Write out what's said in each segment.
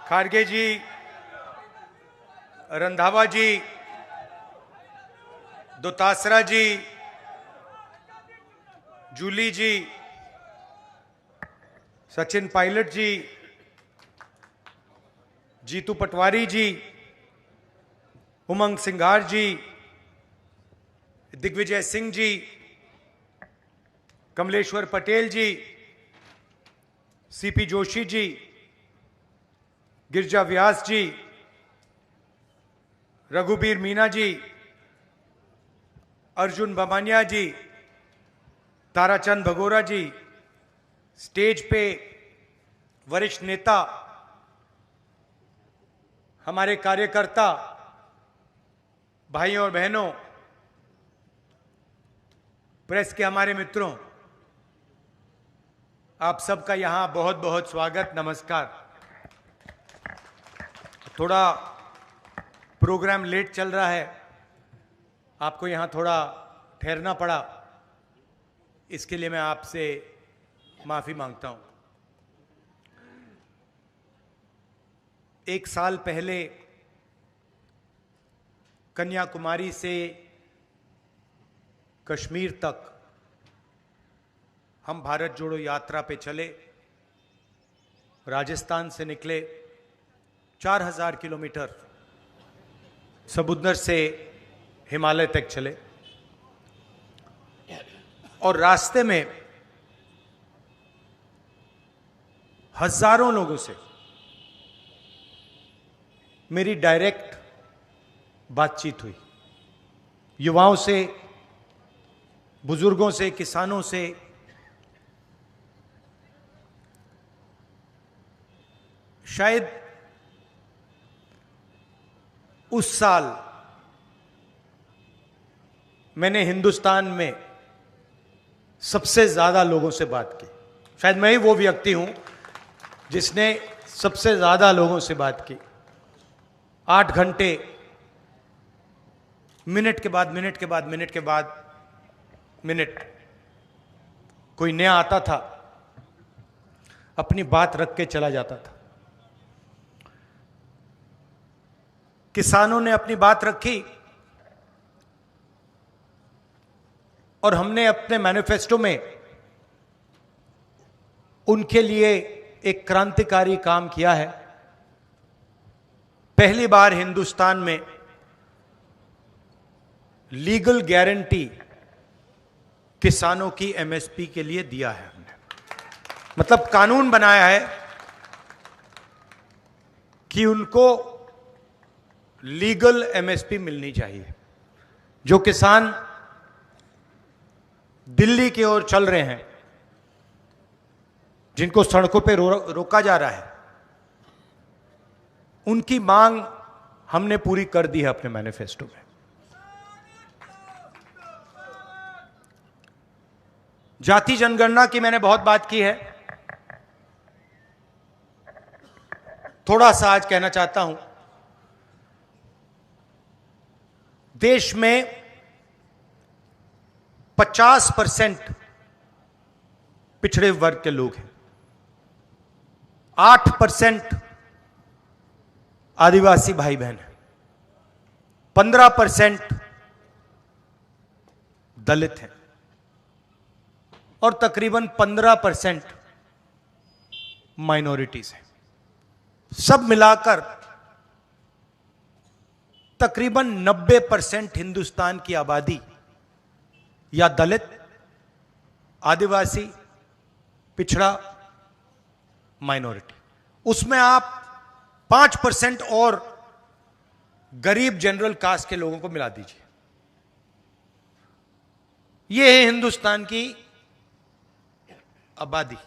खारगे जी, रंधावा जी, दोतासरा जी, जूली जी, सचिन पायलट जी, जीतू पटवारी जी, उमंग सिंघार जी, दिग्विजय सिंह जी, कमलेश्वर पटेल जी, CP Joshi ji, गिरजा व्यास जी, रघुबीर मीना जी, अर्जुन बमानिया जी, ताराचंद भगोरा जी, stage पे वरिष्ठ नेता, हमारे कार्यकर्ता भाइयों और बहनों, प्रेस के हमारे मित्रों, आप सबका यहां बहुत बहुत स्वागत, नमस्कार। थोड़ा प्रोग्राम लेट चल रहा है, आपको यहां थोड़ा ठहरना पड़ा, इसके लिए मैं आपसे माफी मांगता हूं। एक साल पहले कन्याकुमारी से कश्मीर तक हम भारत जोड़ो यात्रा पे चले। राजस्थान से निकले, 4000 किलोमीटर समुद्र से हिमालय तक चले और रास्ते में हजारों लोगों से मेरी डायरेक्ट बातचीत हुई। युवाओं से, बुजुर्गों से, किसानों से, शायद उस साल मैंने हिंदुस्तान में सबसे ज्यादा लोगों से बात की। शायद मैं ही वो व्यक्ति हूं जिसने सबसे ज्यादा लोगों से बात की। 8 घंटे, मिनट के बाद मिनट के बाद मिनट के बाद मिनट, कोई नया आता था, अपनी बात रख के चला जाता था। किसानों ने अपनी बात रखी और हमने अपने मैनिफेस्टो में उनके लिए एक क्रांतिकारी काम किया है। पहली बार हिंदुस्तान में लीगल गारंटी किसानों की एमएसपी के लिए दिया है हमने। मतलब कानून बनाया है कि उनको लीगल एमएसपी मिलनी चाहिए। जो किसान दिल्ली की ओर चल रहे हैं, जिनको सड़कों पे रोका जा रहा है, उनकी मांग हमने पूरी कर दी है अपने मैनिफेस्टो में। जाति जनगणना की मैंने बहुत बात की है। थोड़ा सा आज कहना चाहता हूं। देश में 50% पिछड़े वर्ग के लोग हैं, 8% आदिवासी भाई बहन हैं, 15% दलित हैं और तकरीबन 15% माइनॉरिटीज हैं। सब मिलाकर तकरीबन 90% हिंदुस्तान की आबादी या दलित, आदिवासी, पिछड़ा, माइनॉरिटी। उसमें आप 5% और गरीब जनरल कास्ट के लोगों को मिला दीजिए। यह है हिंदुस्तान की आबादी।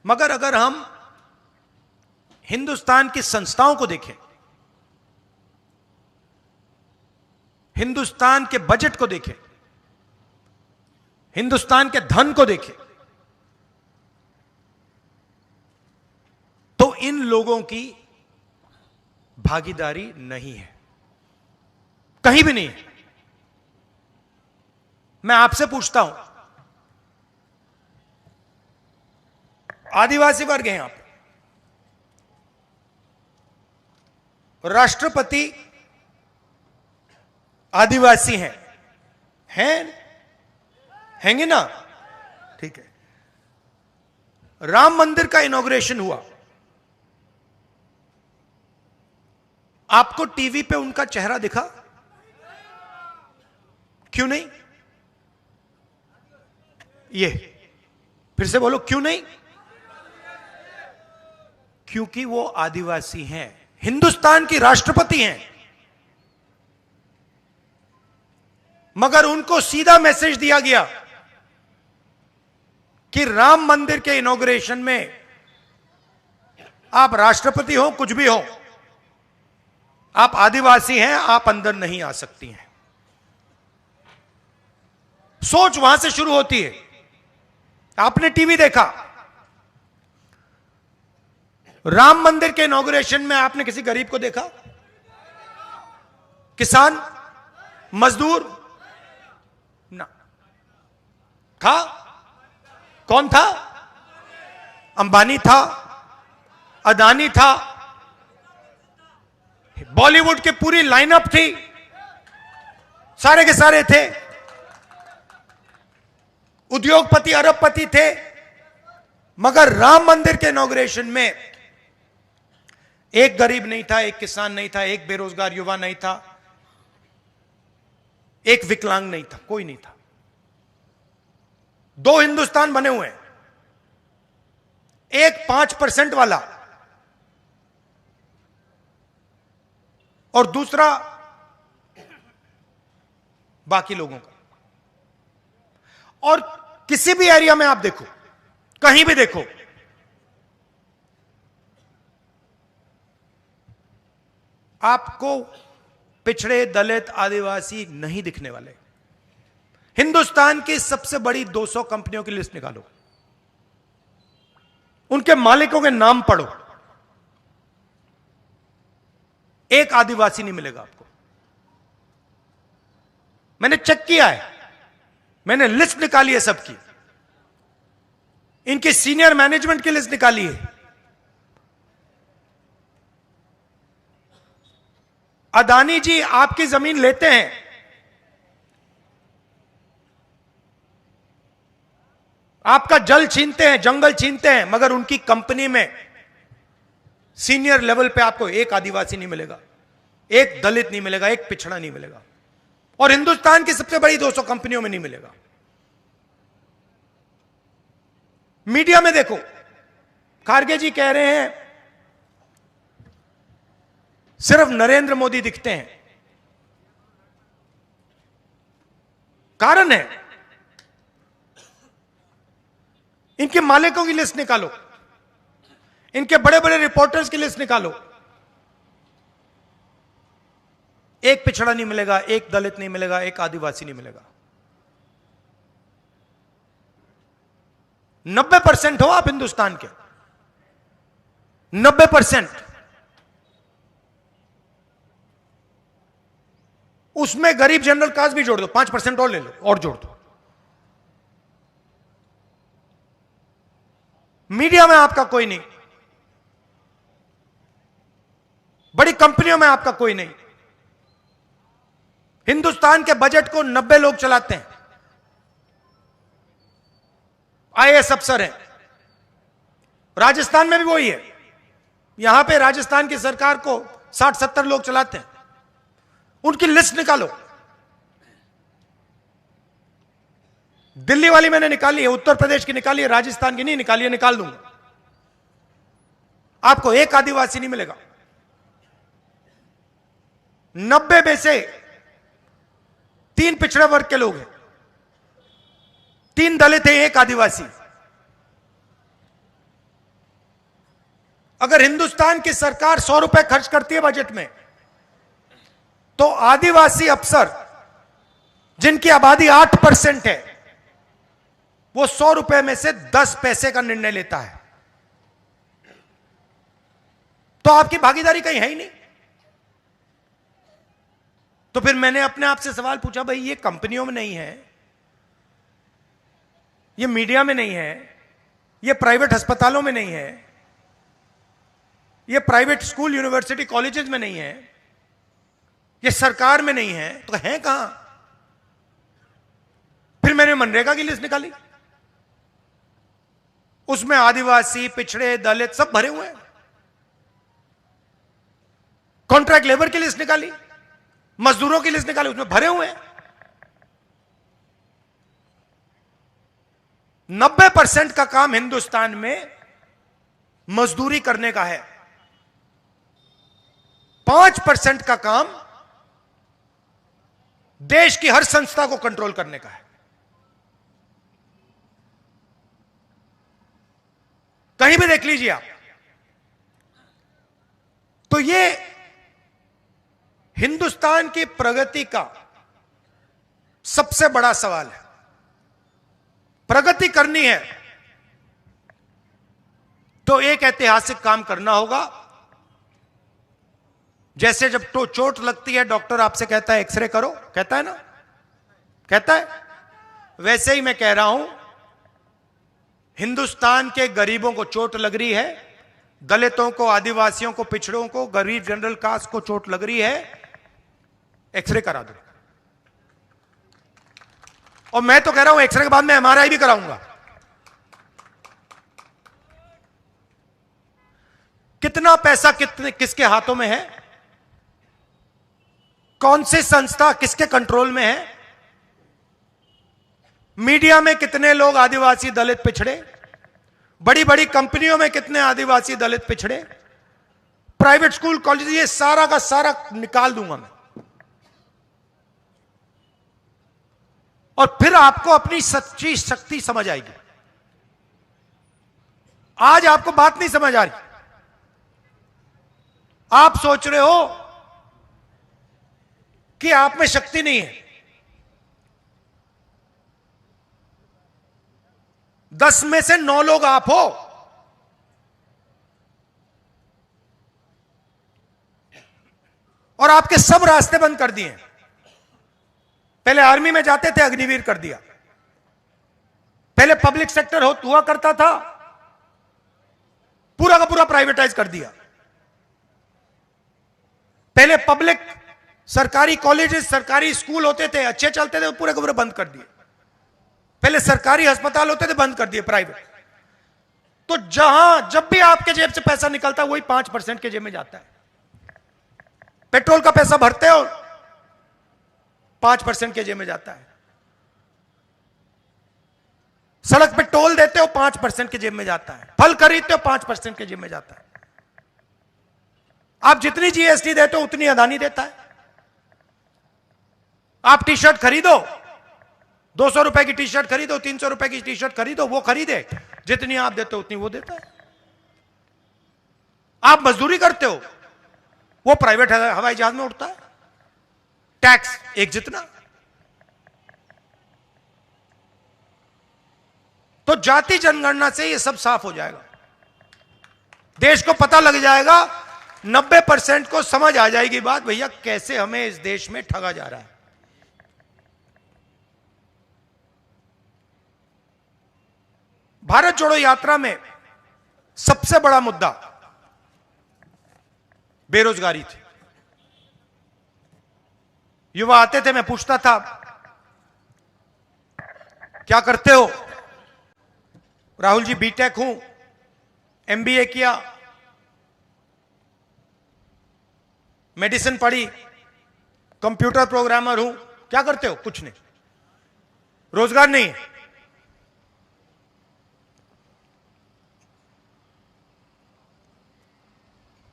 मगर अगर हम हिंदुस्तान की संस्थाओं को देखें, हिंदुस्तान के बजट को देखें, हिंदुस्तान के धन को देखें, तो इन लोगों की भागीदारी नहीं है, कहीं भी नहीं है। मैं आपसे पूछता हूं, आदिवासी वर्ग है यहां पे, राष्ट्रपति आदिवासी हैं हैंगे ना? ठीक है। राम मंदिर का इनॉग्रेशन हुआ, आपको टीवी पे उनका चेहरा दिखा? क्यों नहीं? ये फिर से बोलो, क्यों नहीं? क्योंकि वो आदिवासी हैं, हिंदुस्तान की राष्ट्रपति हैं, मगर उनको सीधा मैसेज दिया गया कि राम मंदिर के इनॉग्रेशन में आप राष्ट्रपति हो, कुछ भी हो, आप आदिवासी हैं, आप अंदर नहीं आ सकती हैं। सोच वहां से शुरू होती है। आपने टीवी देखा, राम मंदिर के इनॉग्रेशन में आपने किसी गरीब को देखा? किसान, मजदूर ना था? कौन था? अंबानी था, अदानी था, बॉलीवुड की पूरी लाइनअप थी, सारे के सारे थे, उद्योगपति अरबपति थे, मगर राम मंदिर के इनॉग्रेशन में एक गरीब नहीं था, एक किसान नहीं था, एक बेरोजगार युवा नहीं था, एक विकलांग नहीं था, कोई नहीं था। दो हिंदुस्तान बने हुए हैं, एक 5% वाला और दूसरा बाकी लोगों का। और किसी भी एरिया में आप देखो, कहीं भी देखो, आपको पिछड़े, दलित, आदिवासी नहीं दिखने वाले। हिंदुस्तान की सबसे बड़ी 200 कंपनियों की लिस्ट निकालो, उनके मालिकों के नाम पढ़ो, एक आदिवासी नहीं मिलेगा आपको। मैंने चेक किया है, मैंने लिस्ट निकाली है सबकी, इनकी सीनियर मैनेजमेंट की लिस्ट निकाली है। अदानी जी आपकी जमीन लेते हैं, आपका जल छीनते हैं, जंगल छीनते हैं, मगर उनकी कंपनी में सीनियर लेवल पे आपको एक आदिवासी नहीं मिलेगा, एक दलित नहीं मिलेगा, एक पिछड़ा नहीं मिलेगा, और हिंदुस्तान की सबसे बड़ी 200 कंपनियों में नहीं मिलेगा। मीडिया में देखो, खारगे जी कह रहे हैं सिर्फ नरेंद्र मोदी दिखते हैं। कारण है, इनके मालिकों की लिस्ट निकालो, इनके बड़े बड़े रिपोर्टर्स की लिस्ट निकालो, एक पिछड़ा नहीं मिलेगा, एक दलित नहीं मिलेगा, एक आदिवासी नहीं मिलेगा। 90% हो आप हिंदुस्तान के, 90%। उसमें गरीब जनरल कास्ट भी जोड़ दो, 5% और ले लो, और जोड़ दो। मीडिया में आपका कोई नहीं, बड़ी कंपनियों में आपका कोई नहीं। हिंदुस्तान के बजट को 90 लोग चलाते हैं, आईएएस अफसर हैं। राजस्थान में भी वही है, यहां पे राजस्थान की सरकार को 60-70 लोग चलाते हैं। उनकी लिस्ट निकालो। दिल्ली वाली मैंने निकाली है, उत्तर प्रदेश की निकाली है, राजस्थान की नहीं निकाली है, निकाल दूंगा। आपको एक आदिवासी नहीं मिलेगा। 90 में से 3 पिछड़े वर्ग के लोग हैं, 3 दलित हैं, एक आदिवासी। अगर हिंदुस्तान की सरकार 100 रुपए खर्च करती है बजट में, तो आदिवासी अफसर जिनकी आबादी 8% है, वो 100 रुपए में से 10 पैसे का निर्णय लेता है। तो आपकी भागीदारी कहीं है ही नहीं। तो फिर मैंने अपने आप से सवाल पूछा, भाई ये कंपनियों में नहीं है, ये मीडिया में नहीं है, ये प्राइवेट अस्पतालों में नहीं है, ये प्राइवेट स्कूल यूनिवर्सिटी कॉलेजेस में नहीं है, ये सरकार में नहीं है, तो है कहां? फिर मैंने मनरेगा की लिस्ट निकाली, उसमें आदिवासी, पिछड़े, दलित सब भरे हुए हैं। कॉन्ट्रैक्ट लेबर की लिस्ट निकाली, मजदूरों की लिस्ट निकाली, उसमें भरे हुए हैं। 90% का काम हिंदुस्तान में मजदूरी करने का है, 5% का काम देश की हर संस्था को कंट्रोल करने का है। कहीं भी देख लीजिए आप, तो ये हिंदुस्तान की प्रगति का सबसे बड़ा सवाल है। प्रगति करनी है तो एक ऐतिहासिक काम करना होगा। जैसे जब तो चोट लगती है, डॉक्टर आपसे कहता है एक्सरे करो, कहता है ना, कहता है, वैसे ही मैं कह रहा हूं, हिंदुस्तान के गरीबों को चोट लग रही है, दलितों को, आदिवासियों को, पिछड़ों को, गरीब जनरल कास्ट को चोट लग रही है, एक्सरे करा दो। और मैं तो कह रहा हूं एक्सरे के बाद मैं एमआरआई भी कराऊंगा। कितना पैसा किसके हाथों में है, कौन सी संस्था किसके कंट्रोल में है, मीडिया में कितने लोग आदिवासी, दलित, पिछड़े, बड़ी बड़ी कंपनियों में कितने आदिवासी, दलित, पिछड़े, प्राइवेट स्कूल, कॉलेज, ये सारा का सारा निकाल दूंगा मैं। और फिर आपको अपनी सच्ची शक्ति समझ आएगी। आज आपको बात नहीं समझ आ रही, आप सोच रहे हो कि आप में शक्ति नहीं है। 10 में से 9 लोग आप हो, और आपके सब रास्ते बंद कर दिए। पहले आर्मी में जाते थे, अग्निवीर कर दिया। पहले पब्लिक सेक्टर हुआ करता था, पूरा का पूरा प्राइवेटाइज कर दिया। पहले पब्लिक सरकारी कॉलेजेस, सरकारी स्कूल होते थे, अच्छे चलते थे, पूरे के पूरे बंद कर दिए। पहले सरकारी अस्पताल होते थे, बंद कर दिए प्राइवेट। तो जब भी आपके जेब से पैसा निकलता है, वही 5% के जेब में जाता है। पेट्रोल का पैसा भरते हो, 5% के जेब में जाता है। सड़क पे टोल देते हो, 5% के जेब में जाता है। फल खरीदते हो, 5% के जेब में जाता है। आप जितनी जीएसटी देते हो, उतनी अदानी देता है। आप टी शर्ट खरीदो, 200 रुपए की टी शर्ट खरीदो, 300 रुपए की टी शर्ट खरीदो, वो खरीदे, जितनी आप देते हो उतनी वो देता है। आप मजदूरी करते हो, वो प्राइवेट हवाई जहाज में उड़ता है, टैक्स एक जितना। तो जाति जनगणना से ये सब साफ हो जाएगा, देश को पता लग जाएगा, 90% को समझ आ जाएगी बात, भैया कैसे हमें इस देश में ठगा जा रहा है। भारत जोड़ो यात्रा में सबसे बड़ा मुद्दा बेरोजगारी थी। युवा आते थे, मैं पूछता था क्या करते हो? राहुल जी बीटेक हूं, एमबीए किया, मेडिसिन पढ़ी, कंप्यूटर प्रोग्रामर हूं। क्या करते हो? कुछ नहीं, रोजगार नहीं है।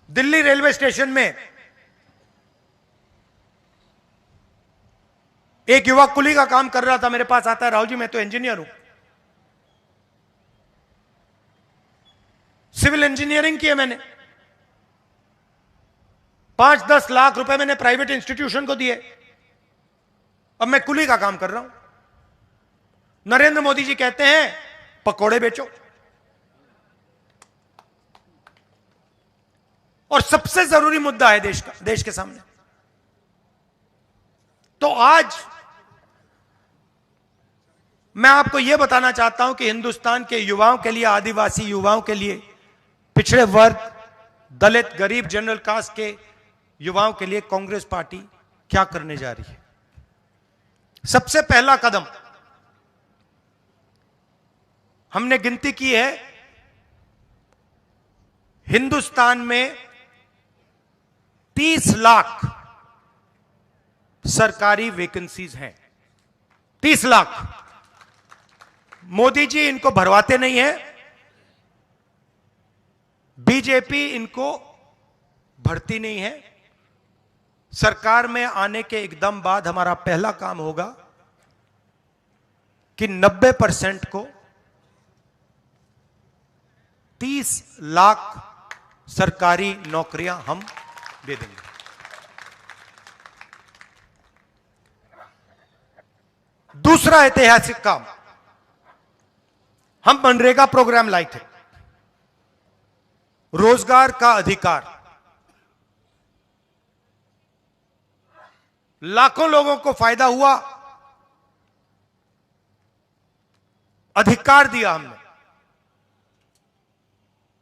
दिल्ली रेलवे स्टेशन में एक युवा कुली का काम कर रहा था, मेरे पास आता है, राहुल जी मैं तो इंजीनियर हूं, सिविल इंजीनियरिंग की है मैंने, 5-10 लाख रुपए मैंने प्राइवेट इंस्टीट्यूशन को दिए, अब मैं कुली का काम कर रहा हूं। नरेंद्र मोदी जी कहते हैं पकोड़े बेचो, और सबसे जरूरी मुद्दा है देश का, देश के सामने। तो आज मैं आपको यह बताना चाहता हूं कि हिंदुस्तान के युवाओं के लिए, आदिवासी युवाओं के लिए, पिछड़े वर्ग, दलित, गरीब, जनरल कास्ट के युवाओं के लिए कांग्रेस पार्टी क्या करने जा रही है। सबसे पहला कदम हमने गिनती की है, हिंदुस्तान में 30 लाख सरकारी वैकेंसीज हैं। 30 लाख। मोदी जी इनको भरवाते नहीं है, बीजेपी इनको भरती नहीं है। सरकार में आने के एकदम बाद हमारा पहला काम होगा कि 90% को 30 लाख सरकारी नौकरियां हम दे देंगे। दूसरा ऐतिहासिक काम, हम मनरेगा प्रोग्राम लाए थे, रोजगार का अधिकार। लाखों लोगों को फायदा हुआ, अधिकार दिया हमने।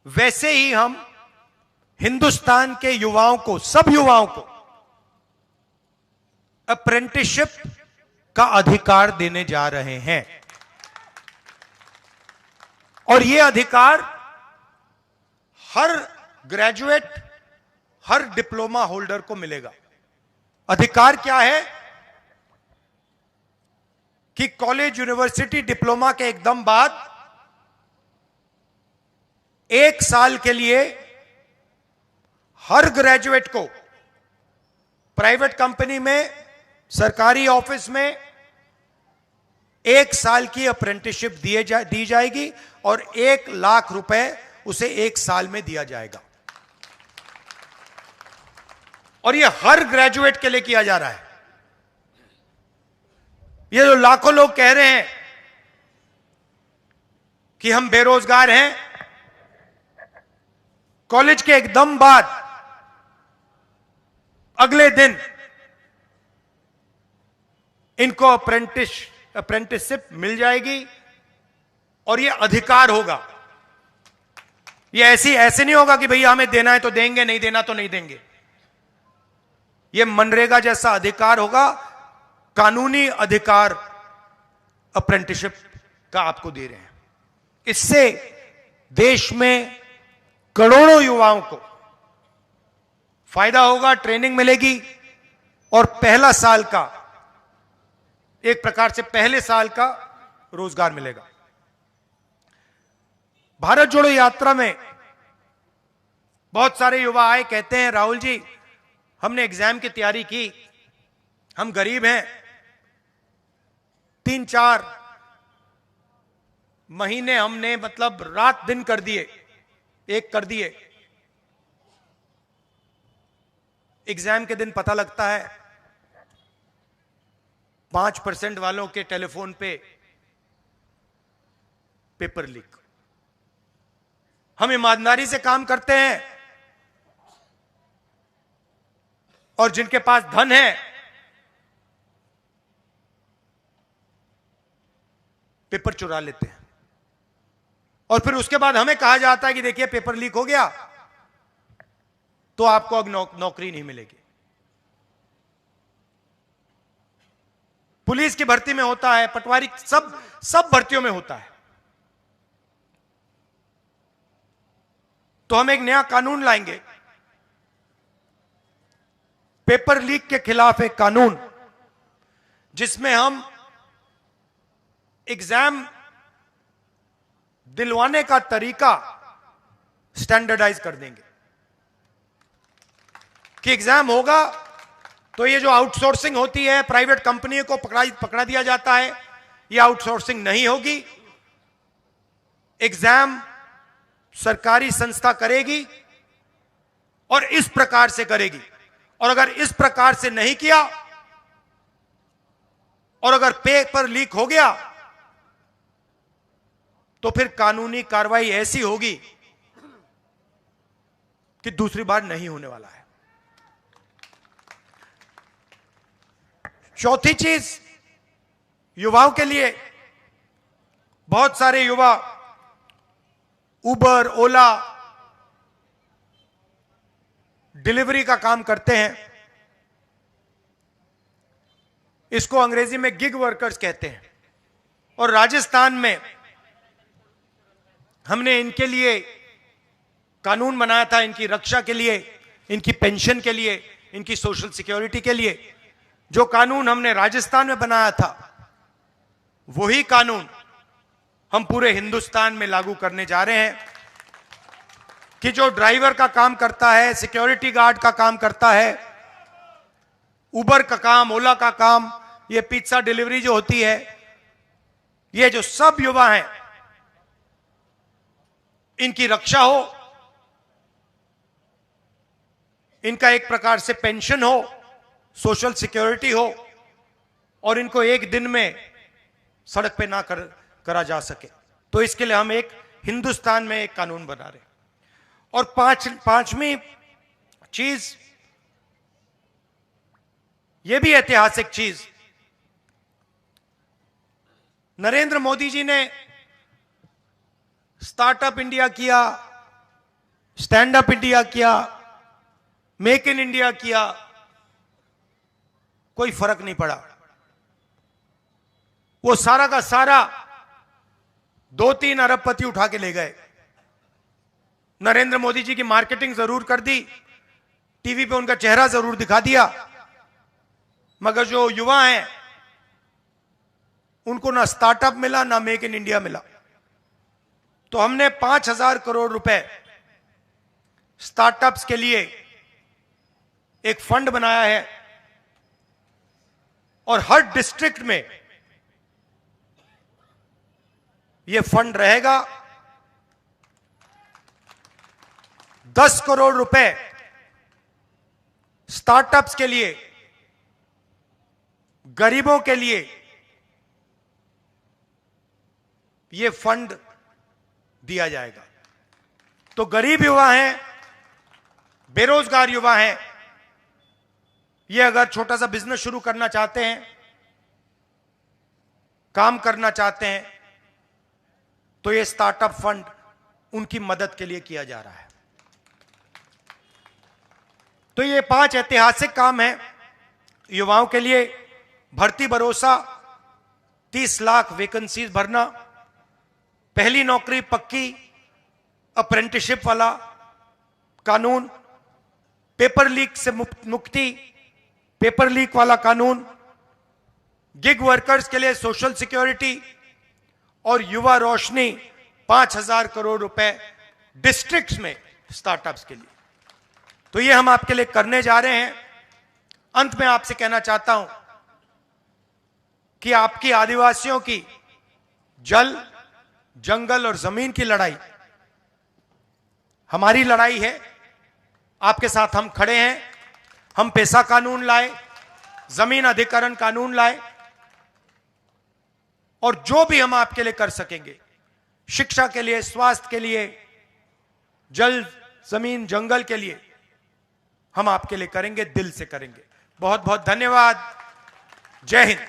वैसे ही हम हिंदुस्तान के युवाओं को, सब युवाओं को अप्रेंटिसशिप का अधिकार देने जा रहे हैं। और यह अधिकार हर ग्रेजुएट, हर डिप्लोमा होल्डर को मिलेगा। अधिकार क्या है कि कॉलेज, यूनिवर्सिटी, डिप्लोमा के एकदम बाद 1 साल के लिए हर ग्रेजुएट को प्राइवेट कंपनी में, सरकारी ऑफिस में 1 साल की अप्रेंटिसशिप दी जाएगी और 1 लाख रुपए उसे 1 साल में दिया जाएगा। और यह हर ग्रेजुएट के लिए किया जा रहा है। ये जो लाखों लोग कह रहे हैं कि हम बेरोजगार हैं, कॉलेज के एकदम बाद अगले दिन इनको अप्रेंटिसशिप मिल जाएगी और यह अधिकार होगा। यह ऐसे नहीं होगा कि भैया हमें देना है तो देंगे, नहीं देना तो नहीं देंगे। यह मनरेगा जैसा अधिकार होगा, कानूनी अधिकार अप्रेंटिसशिप का आपको दे रहे हैं। इससे देश में करोड़ों युवाओं को फायदा होगा, ट्रेनिंग मिलेगी और पहला साल का, एक प्रकार से पहले साल का रोजगार मिलेगा। भारत जोड़ो यात्रा में बहुत सारे युवा आए, कहते हैं राहुल जी हमने एग्जाम की तैयारी की, हम गरीब हैं, 3-4 महीने हमने मतलब रात दिन कर दिए, एक कर दिए। एग्जाम के दिन पता लगता है 5% वालों के टेलीफोन पे पेपर लीक। हम ईमानदारी से काम करते हैं और जिनके पास धन है पेपर चुरा लेते हैं और फिर उसके बाद हमें कहा जाता है कि देखिए पेपर लीक हो गया तो आपको अब नौकरी नहीं मिलेगी। पुलिस की भर्ती में होता है, पटवारी, सब भर्तियों में होता है। तो हम एक नया कानून लाएंगे, पेपर लीक के खिलाफ एक कानून, जिसमें हम एग्जाम दिलवाने का तरीका स्टैंडर्डाइज कर देंगे कि एग्जाम होगा तो ये जो आउटसोर्सिंग होती है, प्राइवेट कंपनियों को पकड़ा दिया जाता है, ये आउटसोर्सिंग नहीं होगी। एग्जाम सरकारी संस्था करेगी और इस प्रकार से करेगी। और अगर इस प्रकार से नहीं किया और अगर पेपर लीक हो गया तो फिर कानूनी कार्रवाई ऐसी होगी कि दूसरी बार नहीं होने वाला है। चौथी चीज, युवाओं के लिए बहुत सारे युवा उबर, ओला डिलीवरी का काम करते हैं, इसको अंग्रेजी में गिग वर्कर्स कहते हैं। और राजस्थान में हमने इनके लिए कानून बनाया था, इनकी रक्षा के लिए, इनकी पेंशन के लिए, इनकी सोशल सिक्योरिटी के लिए। जो कानून हमने राजस्थान में बनाया था, वही कानून हम पूरे हिंदुस्तान में लागू करने जा रहे हैं कि जो ड्राइवर का काम करता है, सिक्योरिटी गार्ड का काम करता है, उबर का काम, ओला का काम, ये पिज्जा डिलीवरी जो होती है, ये जो सब युवा हैं, इनकी रक्षा हो, इनका एक प्रकार से पेंशन हो, सोशल सिक्योरिटी हो, और इनको एक दिन में सड़क पे ना करा जा सके। तो इसके लिए हम एक हिंदुस्तान में एक कानून बना रहे हैं। और पांचवी चीज, यह भी ऐतिहासिक चीज, नरेंद्र मोदी जी ने स्टार्टअप इंडिया किया, स्टैंड अप इंडिया किया, मेक इन इंडिया किया, कोई फर्क नहीं पड़ा। वो सारा का सारा 2-3 अरबपति उठा के ले गए। नरेंद्र मोदी जी की मार्केटिंग जरूर कर दी, टीवी पे उनका चेहरा जरूर दिखा दिया, मगर जो युवा हैं उनको ना स्टार्टअप मिला, ना मेक इन इंडिया मिला। तो हमने 5,000 करोड़ रुपए स्टार्टअप्स के लिए एक फंड बनाया है, और हर डिस्ट्रिक्ट में यह फंड रहेगा। 10 करोड़ रुपए स्टार्टअप्स के लिए, गरीबों के लिए यह फंड दिया जाएगा। तो गरीब युवा हैं, बेरोजगार युवा हैं, ये अगर छोटा सा बिजनेस शुरू करना चाहते हैं, काम करना चाहते हैं, तो ये स्टार्टअप फंड उनकी मदद के लिए किया जा रहा है। तो ये 5 ऐतिहासिक काम हैं युवाओं के लिए। भर्ती भरोसा, 30 लाख वैकेंसीज भरना, पहली नौकरी पक्की, अप्रेंटिसशिप वाला कानून, पेपर लीक से मुक्ति, पेपर लीक वाला कानून, गिग वर्कर्स के लिए सोशल सिक्योरिटी, और युवा रोशनी 5,000 करोड़ रुपए डिस्ट्रिक्ट्स में स्टार्टअप्स के लिए। तो ये हम आपके लिए करने जा रहे हैं। अंत में आपसे कहना चाहता हूं कि आपकी आदिवासियों की जल, जंगल और जमीन की लड़ाई हमारी लड़ाई है। आपके साथ हम खड़े हैं। हम पैसा कानून लाए, जमीन अधिकरण कानून लाए, और जो भी हम आपके लिए कर सकेंगे, शिक्षा के लिए, स्वास्थ्य के लिए, जल, जमीन, जंगल के लिए, हम आपके लिए करेंगे, दिल से करेंगे। बहुत बहुत धन्यवाद। जय हिंद।